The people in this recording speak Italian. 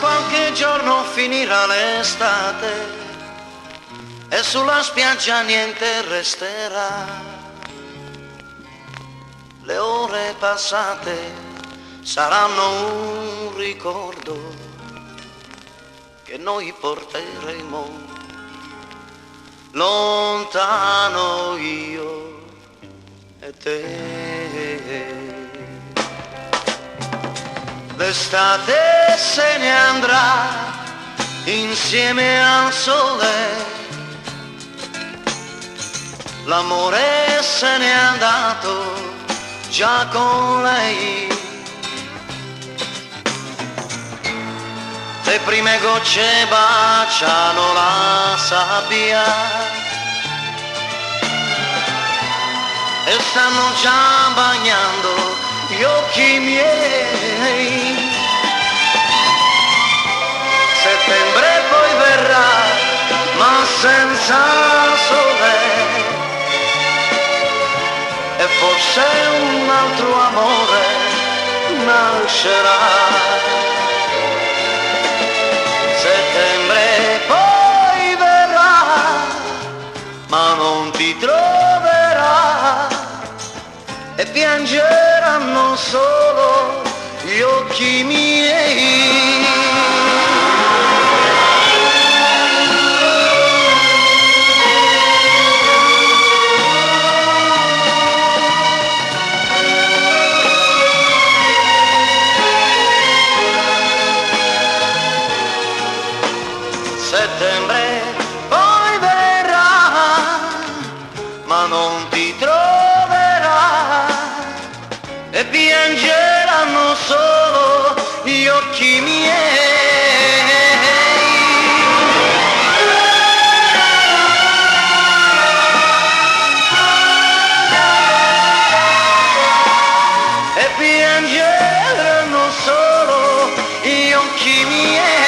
qualche giorno finirà l'estate e sulla spiaggia niente resterà. Le ore passate saranno un ricordo che noi porteremo lontano io e te. L'estate se ne andrà insieme al sole, l'amore se n'è andato già con lei. Le prime gocce baciano la sabbia e stanno già bagnando gli occhi miei. Settembre poi verrà, ma senza sole, e forse un altro amore nascerà. Settembre poi verrà, ma non ti troverà, e piangeranno solo gli occhi miei. Settembre poi verrà, ma non ti troverà, e piangeranno solo gli occhi miei. E piangeranno solo gli occhi miei.